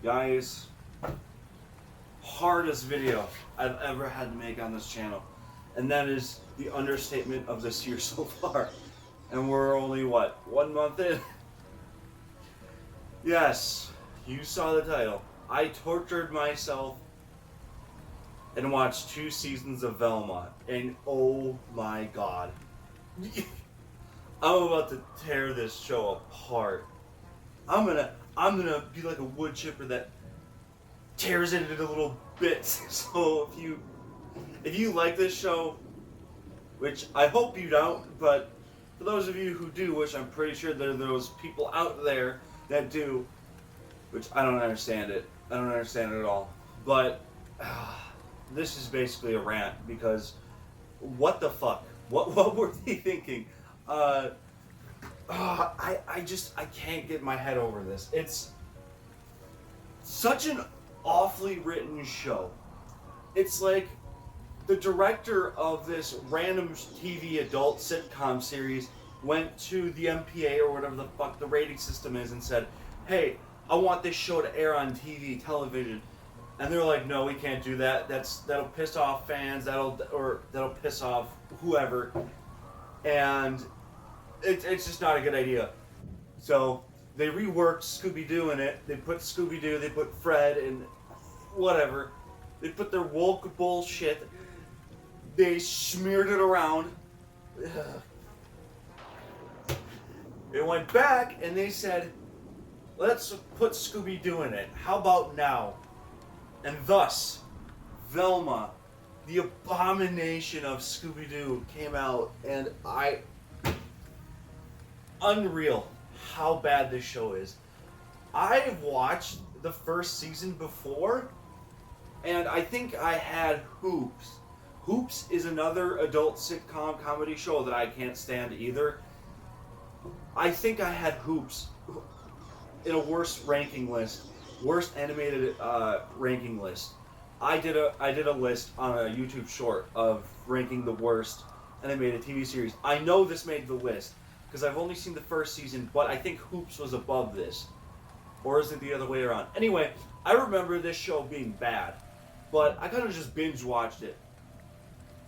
Guys, hardest video I've ever had to make on this channel. And that is the understatement of this year so far. And we're only, what, 1 month in? Yes, you saw the title. I tortured myself and watched 2 seasons of Velma. And oh my god. I'm about to tear this show apart. I'm gonna be like a wood chipper that tears it into little bits. So if you like this show, which I hope you don't, but for those of you who do, which I'm pretty sure there are those people out there that do, which I don't understand it. I don't understand it at all. But this is basically a rant because what the fuck? What were they thinking? I can't get my head over this. It's such an awfully written show. It's like the director of this random TV adult sitcom series went to the MPA or whatever the fuck the rating system is and said, hey, I want this show to air on television. And they're like, no, we can't do that. That'll piss off fans. That'll piss off whoever. And it's just not a good idea. So they reworked Scooby-Doo in it. They put Scooby-Doo, they put Fred, and whatever. They put their woke bullshit. They smeared it around. It went back and they said, let's put Scooby-Doo in it. How about now? And thus, Velma, the abomination of Scooby-Doo, came out, and unreal how bad this show is. I've watched the first season before, and I think I had Hoops. Hoops is another adult sitcom comedy show that I can't stand either. I think I had Hoops in a worst ranking list, worst animated ranking list. I did a list on a YouTube short of ranking the worst animated TV series. I know this made the list because I've only seen the first season, but I think Hoops was above this. Or is it the other way around? Anyway, I remember this show being bad, but I kind of just binge watched it.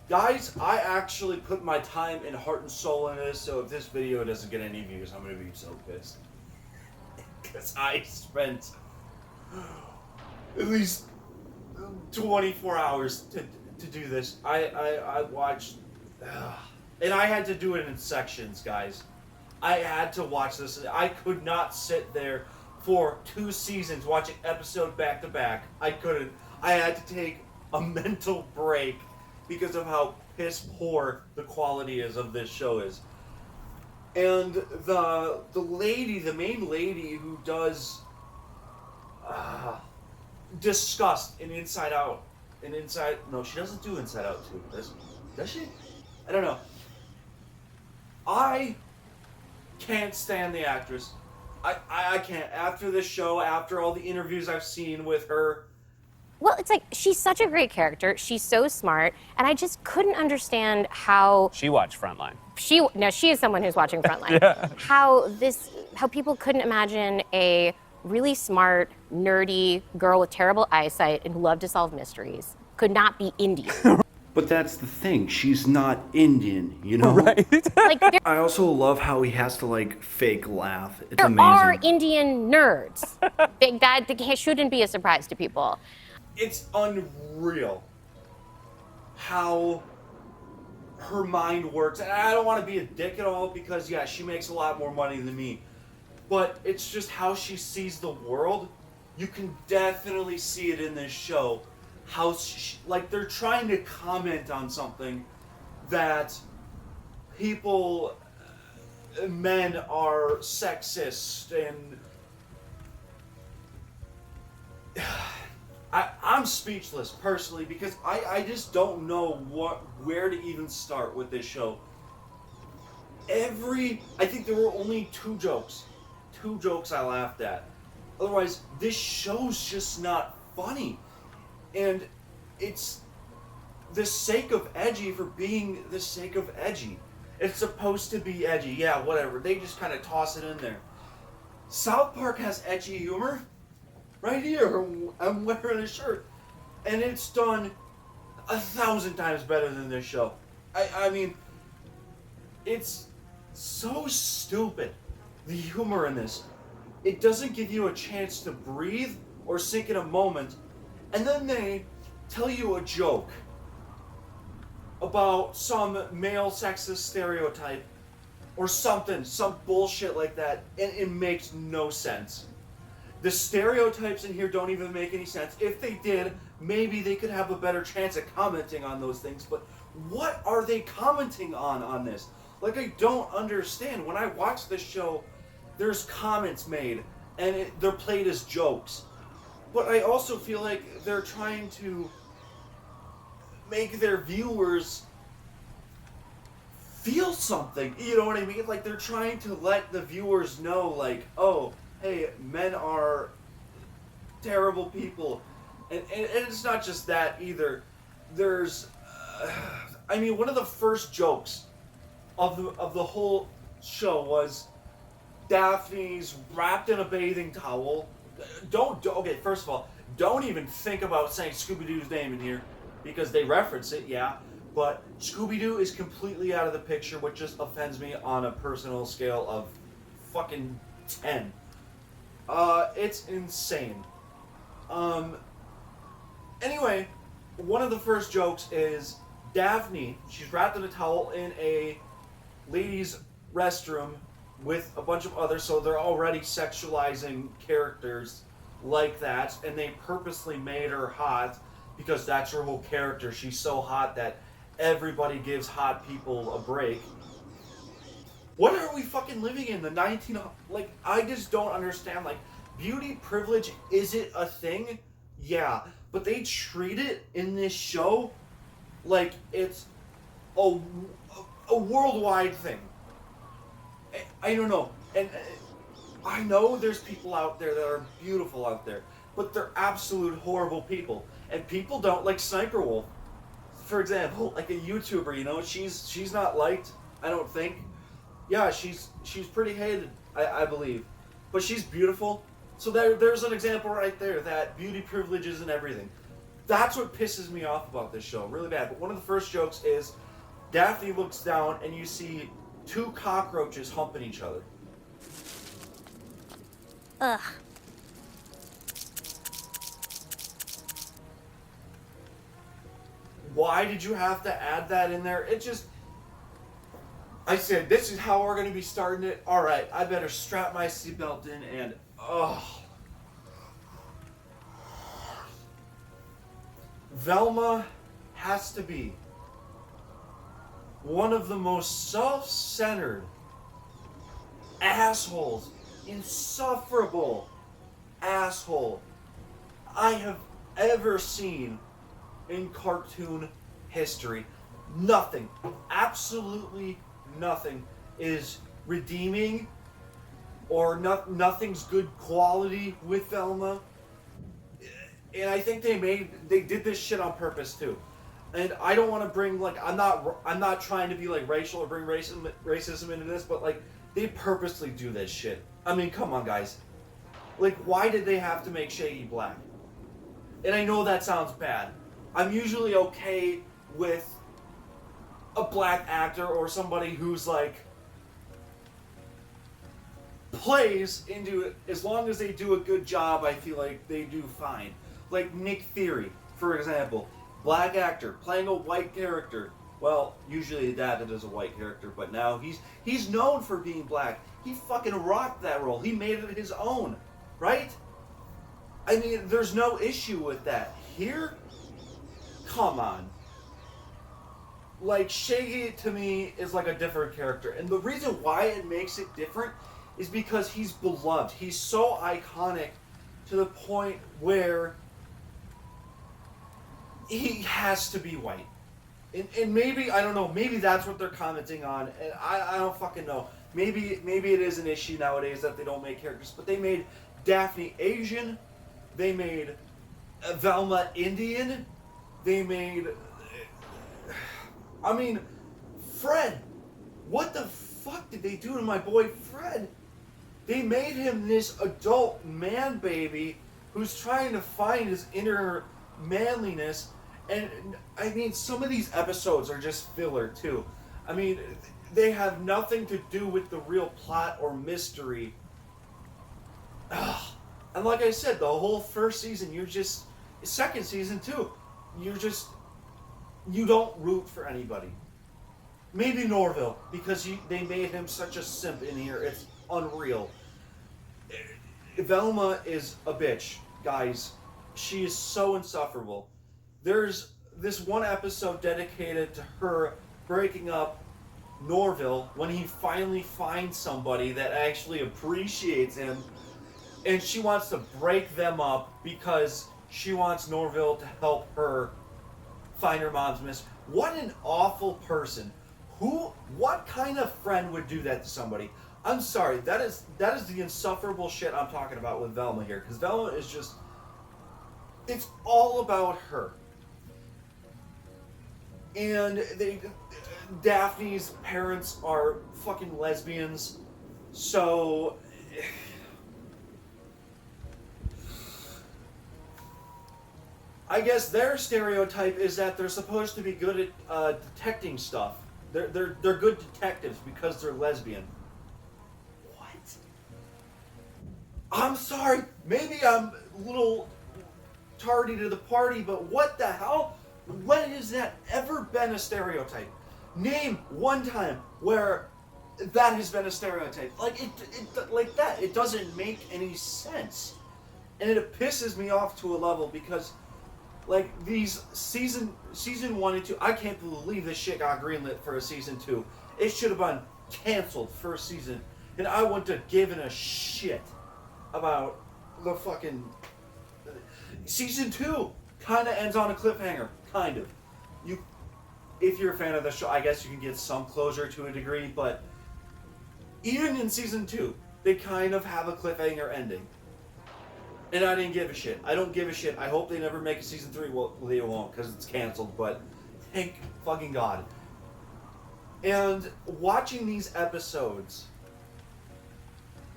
Guys, I actually put my time and heart and soul in this, so if this video doesn't get any views, I'm going to be so pissed. Because I spent at least 24 hours to do this. I watched, and I had to do it in sections, guys. I had to watch this. I could not sit there for 2 seasons watching episode back to back. I couldn't. I had to take a mental break because of how piss poor the quality is of this show is. And the main lady who does Disgust in Inside Out, no, she doesn't do Inside Out 2, does she? I don't know. I can't stand the actress. I can't. After this show, after all the interviews I've seen with her. Well, it's like, she's such a great character. She's so smart, and I just couldn't understand how... She watched Frontline. She is someone who's watching Frontline. Yeah. How people couldn't imagine a really smart, nerdy girl with terrible eyesight and who loved to solve mysteries could not be Indian. But that's the thing. She's not Indian, you know? Right. Like, I also love how he has to, like, fake laugh. It's there amazing. are Indian nerds. That shouldn't be a surprise to people. It's unreal how her mind works. And I don't want to be a dick at all because, yeah, she makes a lot more money than me. But it's just how she sees the world. You can definitely see it in this show. How, like, they're trying to comment on something that men are sexist and... I'm speechless personally because I just don't know where to even start with this show. I think there were only 2 jokes I laughed at. Otherwise, this show's just not funny. And it's the sake of edgy for being the sake of edgy. It's supposed to be edgy, yeah, whatever. They just kind of toss it in there. South Park has edgy humor. right here. I'm wearing a shirt. And it's done 1,000 times better than this show. I mean, it's so stupid, the humor in this. It doesn't give you a chance to breathe or sink in a moment, and then they tell you a joke about some male sexist stereotype or something, some bullshit like that, and it makes no sense. The stereotypes in here don't even make any sense. If they did, maybe they could have a better chance at commenting on those things, but what are they commenting on this? Like, I don't understand. When I watch this show, there's comments made, and they're played as jokes. But I also feel like they're trying to make their viewers feel something. You know what I mean? Like, they're trying to let the viewers know, like, oh, hey, men are terrible people. And it's not just that either. There's, I mean, one of the first jokes of the whole show was Daphne's wrapped in a bathing towel. Okay, first of all, don't even think about saying Scooby-Doo's name in here, because they reference it, yeah, but Scooby-Doo is completely out of the picture, which just offends me on a personal scale of fucking 10. It's insane. Anyway, one of the first jokes is Daphne, she's wrapped in a towel in a ladies' restroom with a bunch of others, so they're already sexualizing characters like that, and they purposely made her hot because that's her whole character. She's so hot that everybody gives hot people a break. What are we fucking living in? Like, I just don't understand. Like, beauty privilege, is it a thing? Yeah, but they treat it in this show like it's a worldwide thing. I don't know. And I know there's people out there that are beautiful out there, but they're absolute horrible people. And people don't like Sniper Wolf, for example, like a YouTuber, you know, she's not liked, I don't think. Yeah, she's pretty hated, I believe. But she's beautiful. So there's an example right there that beauty privilege isn't everything. That's what pisses me off about this show, really bad. But one of the first jokes is Daphne looks down and you see two cockroaches humping each other. Ugh. Why did you have to add that in there? It just... I said, this is how we're going to be starting it. Alright, I better strap my seatbelt in and... Velma has to be one of the most self-centered assholes, insufferable asshole I have ever seen in cartoon history. Nothing, absolutely nothing is redeeming, or nothing's good quality with Velma. And I think they did this shit on purpose too. And I don't want to bring, like, I'm not trying to be like racial or bring racism into this, but like, they purposely do this shit. I mean, come on, guys. Like, why did they have to make Shaggy black? And I know that sounds bad. I'm usually okay with a black actor or somebody who's like plays into it. As long as they do a good job, I feel like they do fine. Like Nick Fury, for example. Black actor playing a white character. Well, usually adapted as a white character, but now he's known for being black. He fucking rocked that role. He made it his own, right? I mean, there's no issue with that. Here, come on. Like, Shaggy to me is like a different character, and the reason why it makes it different is because he's beloved. He's so iconic to the point where he has to be white. And maybe, I don't know, maybe that's what they're commenting on. And I don't fucking know. Maybe it is an issue nowadays that they don't make characters. But they made Daphne Asian. They made Velma Indian. They made... I mean, Fred. What the fuck did they do to my boy Fred? They made him this adult man baby who's trying to find his inner manliness. And I mean, some of these episodes are just filler too. I mean, they have nothing to do with the real plot or mystery. Ugh. And like I said, the whole first season, second season too, you don't root for anybody. Maybe Norville, because they made him such a simp in here. It's unreal. Velma is a bitch, guys. She is so insufferable. There's this one episode dedicated to her breaking up Norville when he finally finds somebody that actually appreciates him, and she wants to break them up because she wants Norville to help her find her mom's miss. What an awful person. What kind of friend would do that to somebody? I'm sorry, that is the insufferable shit I'm talking about with Velma here, because Velma is just, it's all about her. And Daphne's parents are fucking lesbians, so I guess their stereotype is that they're supposed to be good at detecting stuff. They're good detectives because they're lesbian. What? I'm sorry. Maybe I'm a little tardy to the party, but what the hell? When has that ever been a stereotype? Name one time where that has been a stereotype. Like like that. It doesn't make any sense, and it pisses me off to a level because, like, these season 1 and 2, I can't believe this shit got greenlit for a season 2. It should have been canceled first season, and I wouldn't have given a shit about the fucking season 2. Kind of ends on a cliffhanger, kind of. If you're a fan of the show, I guess you can get some closure to a degree, but even in season 2, they kind of have a cliffhanger ending. And I didn't give a shit. I don't give a shit. I hope they never make a season 3. Well, they won't because it's canceled, but thank fucking God. And watching these episodes,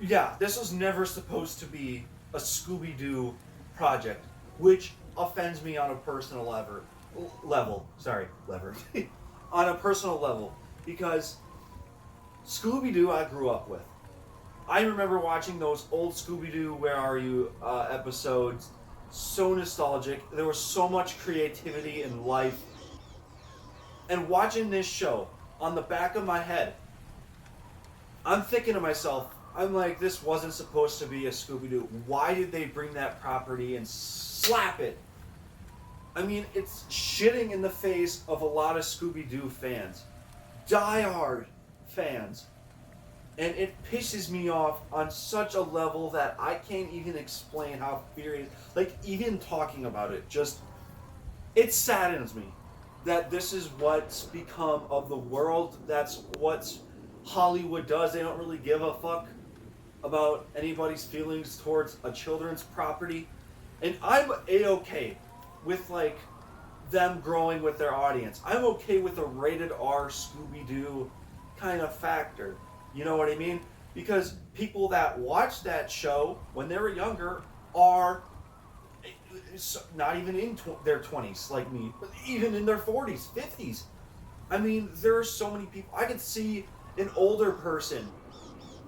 yeah, this was never supposed to be a Scooby-Doo project, which offends me on a personal level. On a personal level, because Scooby-Doo I grew up with. I remember watching those old Scooby-Doo Where Are You episodes. So nostalgic. There was so much creativity in life. And watching this show, on the back of my head, I'm thinking to myself, I'm like, this wasn't supposed to be a Scooby-Doo. Why did they bring that property and slap it? I mean, it's shitting in the face of a lot of Scooby-Doo fans. Die-hard fans. And it pisses me off on such a level that I can't even explain how furious. Like, even talking about it, it saddens me that this is what's become of the world. That's what Hollywood does. They don't really give a fuck about anybody's feelings towards a children's property. And I'm A-okay with, like, them growing with their audience. I'm okay with a rated R Scooby-Doo kind of factor. You know what I mean? Because people that watch that show when they were younger are not even in their 20s like me, but even in their 40s, 50s. I mean, there are so many people. I could see an older person,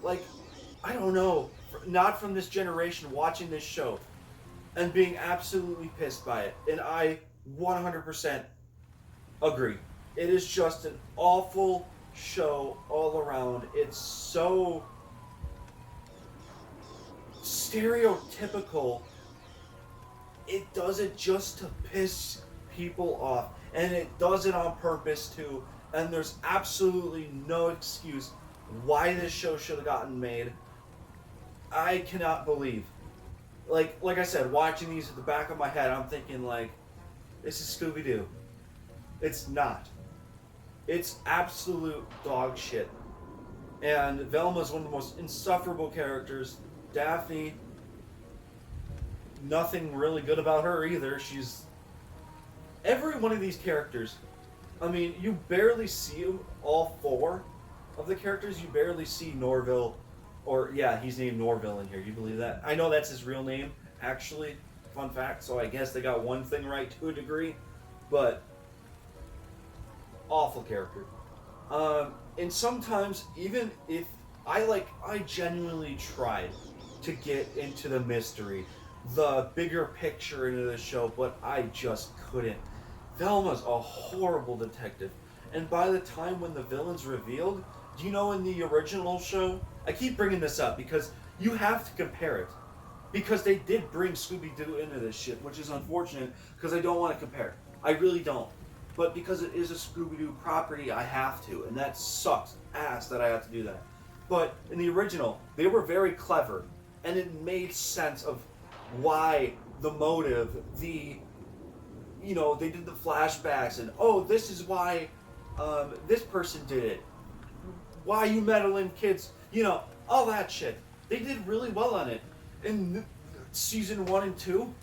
like, I don't know, not from this generation, watching this show and being absolutely pissed by it. And I 100% agree. It is just an awful show all around. It's so stereotypical. It does it just to piss people off, and it does it on purpose too. And there's absolutely no excuse why this show should have gotten made. I cannot believe, like I said, watching these at the back of my head, I'm thinking, like, this is Scooby-Doo. It's not. It's absolute dog shit. And Velma's one of the most insufferable characters. Daphne, nothing really good about her either. She's... Every one of these characters, I mean, you barely see all 4 of the characters. You barely see Norville, or, yeah, he's named Norville in here. You believe that? I know that's his real name, actually. Fun fact. So I guess they got one thing right to a degree, but awful character. And sometimes even if I genuinely tried to get into the mystery, the bigger picture into the show, but I just couldn't. Velma's a horrible detective, and by the time when the villain's revealed, do you know in the original show? I keep bringing this up because you have to compare it. Because they did bring Scooby-Doo into this shit, which is unfortunate because I don't want to compare. I really don't. But because it is a Scooby-Doo property, I have to. And that sucks ass that I have to do that. But in the original, they were very clever. And it made sense of why the motive, they did the flashbacks and, oh, this is why this person did it. Why you meddling kids, all that shit. They did really well on it. In season 1 and 2,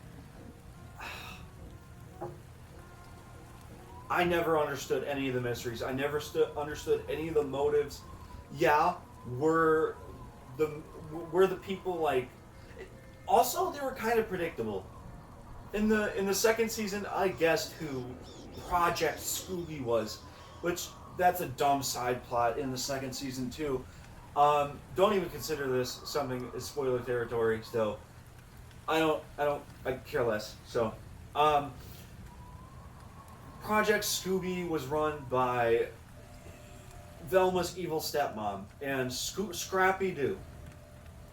I never understood any of the mysteries. I never understood any of the motives. Yeah, were the people like? Also, they were kind of predictable. In the second season, I guessed who Project Scooby was, which that's a dumb side plot in the second season too. Don't even consider this something as spoiler territory. So, I care less. So, Project Scooby was run by Velma's evil stepmom, and Scrappy-Doo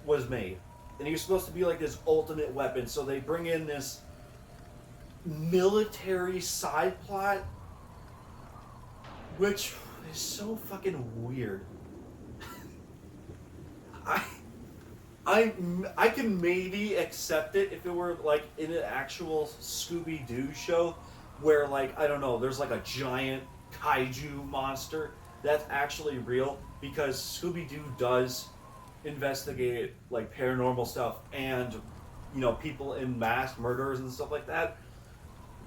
was made, and he was supposed to be like this ultimate weapon. So they bring in this military side plot, which is so fucking weird. I can maybe accept it if it were like in an actual Scooby-Doo show where, like, I don't know, there's like a giant kaiju monster that's actually real, because Scooby-Doo does investigate like paranormal stuff and people in mass murders and stuff like that.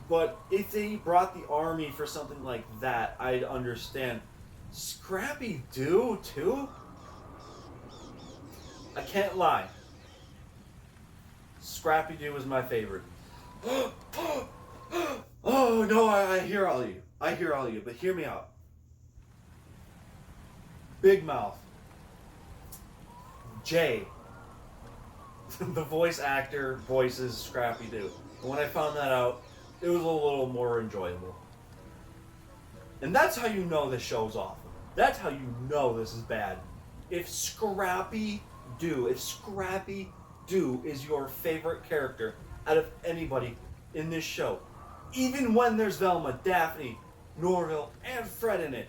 But if they brought the army for something like that, I'd understand. Scrappy-Doo too? I can't lie. Scrappy-Doo was my favorite. Oh no, I hear all you. I hear all you, but hear me out. Big Mouth. Jay. The voice actor voices Scrappy-Doo. And when I found that out, it was a little more enjoyable. And that's how you know this show's awful. That's how you know this is bad. If Scrappy-Doo is your favorite character out of anybody in this show, even when there's Velma, Daphne, Norville, and Fred in it,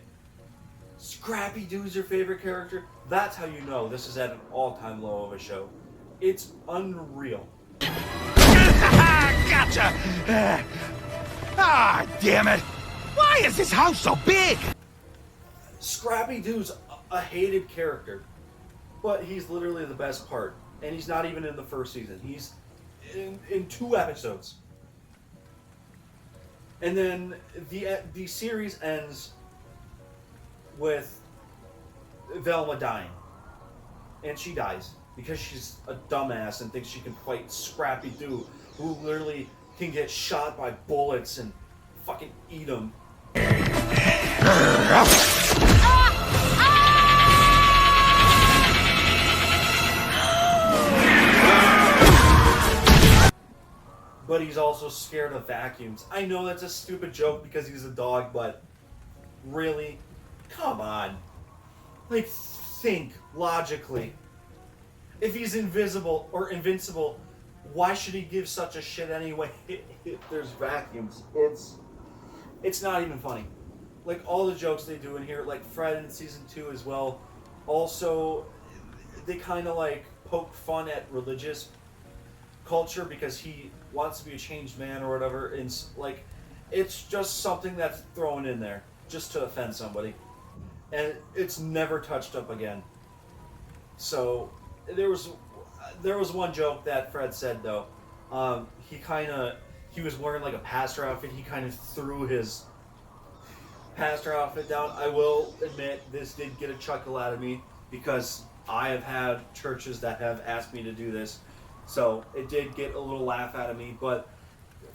Scrappy-Doo is your favorite character, that's how you know this is at an all-time low of a show. It's unreal. Gotcha! Damn it! Why is this house so big? Scrappy-Doo's a hated character, but he's literally the best part. And he's not even in the first season. He's in 2 episodes. And then the series ends with Velma dying. And she dies because she's a dumbass and thinks she can fight Scrappy-Doo, who literally can get shot by bullets and fucking eat them. But he's also scared of vacuums. I know that's a stupid joke because he's a dog, but really? Come on. Like, think logically. If he's invisible or invincible, why should he give such a shit anyway if there's vacuums? It's not even funny. Like, all the jokes they do in here, like Fred in season 2 as well. Also, they kind of like poke fun at religious culture because he wants to be a changed man or whatever. And like, it's just something that's thrown in there just to offend somebody. And it's never touched up again. So there was one joke that Fred said though. He was wearing like a pastor outfit. He kind of threw his pastor outfit down. I will admit this did get a chuckle out of me because I have had churches that have asked me to do this. So it did get a little laugh out of me, but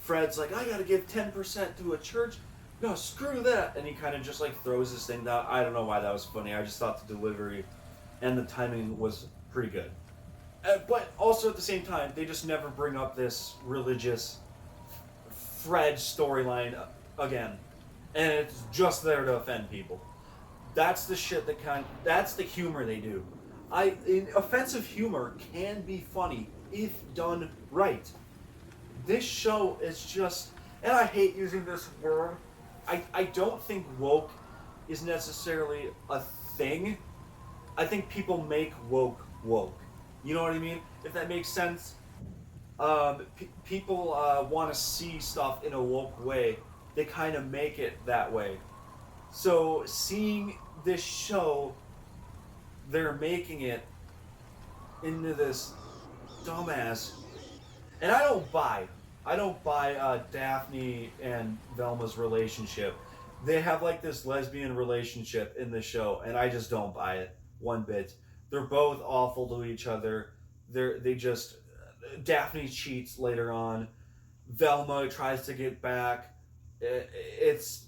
Fred's like, I gotta give 10% to a church. No, screw that. And he kind of just like throws this thing down. I don't know why that was funny. I just thought the delivery and the timing was pretty good. But also at the same time, they just never bring up this religious Fred storyline again. And it's just there to offend people. That's the shit that's the humor they do. Offensive humor can be funny if done right. This show is just, and I hate using this word, I don't think woke is necessarily a thing. I think people make woke. You know what I mean? If that makes sense. People want to see stuff in a woke way. They kind of make it that way. So seeing this show, they're making it into this dumbass. And I don't buy Daphne and Velma's relationship. They have like this lesbian relationship in the show, and I just don't buy it one bit. They're both awful to each other. They just Daphne cheats later on. Velma tries to get back. It's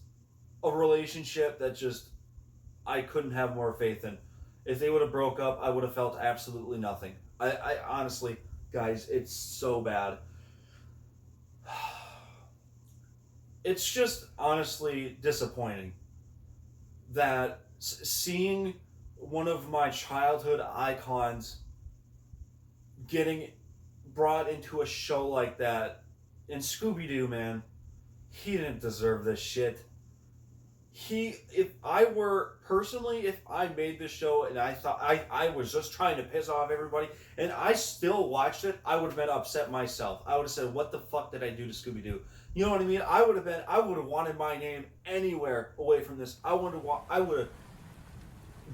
a relationship that just I couldn't have more faith in. If they would have broke up, I would have felt absolutely nothing. I honestly, guys, it's so bad. It's just honestly disappointing that seeing one of my childhood icons getting brought into a show like that. And Scooby-Doo, man, he didn't deserve this shit. If I made this show and I thought I was just trying to piss off everybody and I still watched it, I would have been upset myself. I would have said, what the fuck did I do to Scooby-Doo? You know what I mean? I would have wanted my name anywhere away from this. I would have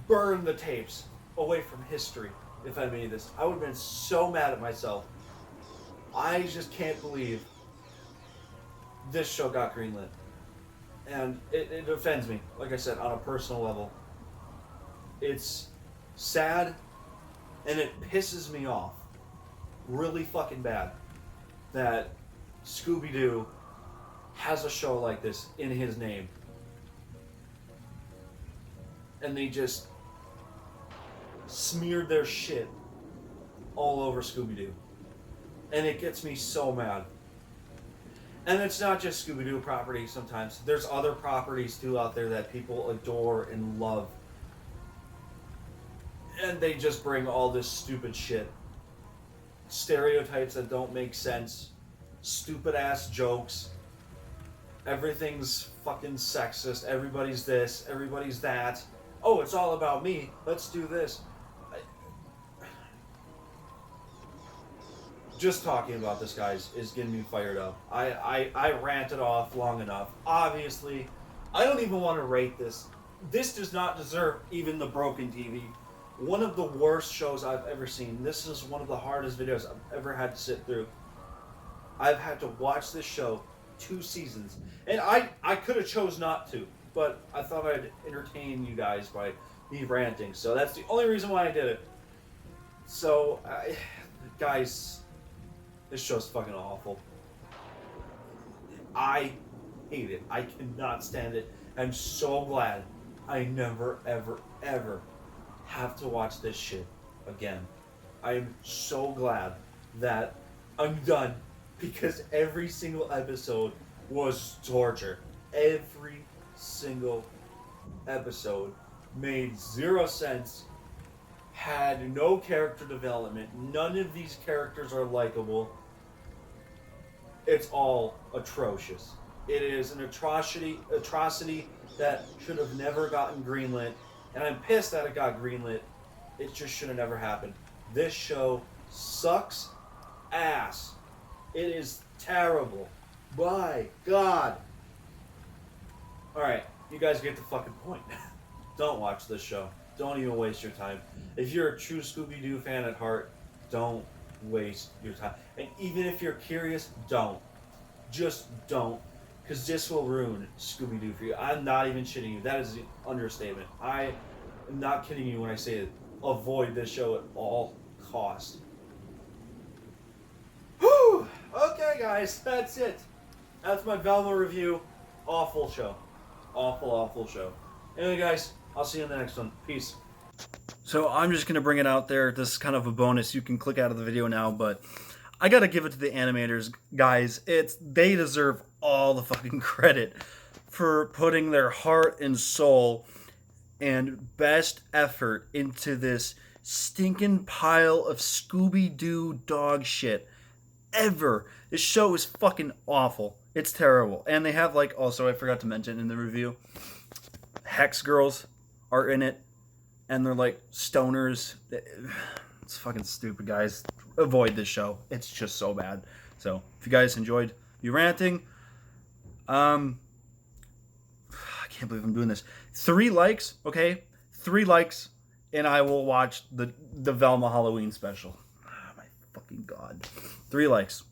burned the tapes away from history if I made this. I would have been so mad at myself. I just can't believe this show got greenlit. And it offends me, like I said, on a personal level. It's sad, and it pisses me off really fucking bad that Scooby-Doo has a show like this in his name. And they just smeared their shit all over Scooby-Doo. And it gets me so mad. And it's not just Scooby-Doo properties sometimes. There's other properties too out there that people adore and love. And they just bring all this stupid shit. Stereotypes that don't make sense. Stupid ass jokes. Everything's fucking sexist. Everybody's this, everybody's that. Oh, it's all about me. Let's do this. Just talking about this, guys, is getting me fired up. I ranted off long enough. Obviously, I don't even want to rate this. This does not deserve even the Broken TV. One of the worst shows I've ever seen. This is one of the hardest videos I've ever had to sit through. I've had to watch this show 2 seasons. And I could have chose not to, but I thought I'd entertain you guys by me ranting. So that's the only reason why I did it. So, guys... This show's fucking awful. I hate it. I cannot stand it. I'm so glad I never, ever, ever have to watch this shit again. I am so glad that I'm done because every single episode was torture. Every single episode made 0 sense, had no character development. None of these characters are likable. It's all atrocious. It is an atrocity that should have never gotten greenlit. And I'm pissed that it got greenlit. It just should have never happened. This show sucks ass. It is terrible. My God. Alright, you guys get the fucking point. Don't watch this show. Don't even waste your time. If you're a true Scooby-Doo fan at heart, don't waste your time. And even if you're curious, don't. Just don't. Because this will ruin Scooby-Doo for you. I'm not even shitting you. That is an understatement. I am not kidding you when I say it. Avoid this show at all costs. Okay, guys, that's it. That's my Velma review. Awful show. Awful, awful show. Anyway, guys, I'll see you in the next one. Peace. So I'm just going to bring it out there. This is kind of a bonus. You can click out of the video now, but I got to give it to the animators, guys. They deserve all the fucking credit for putting their heart and soul and best effort into this stinking pile of Scooby-Doo dog shit ever. This show is fucking awful. It's terrible. And they have, like, also, I forgot to mention in the review, Hex Girls are in it. And they're like stoners. It's fucking stupid, guys. Avoid this show. It's just so bad. So, if you guys enjoyed me ranting, I can't believe I'm doing this. 3 likes, okay? 3 likes, and I will watch the Velma Halloween special. Oh my fucking god. 3 likes.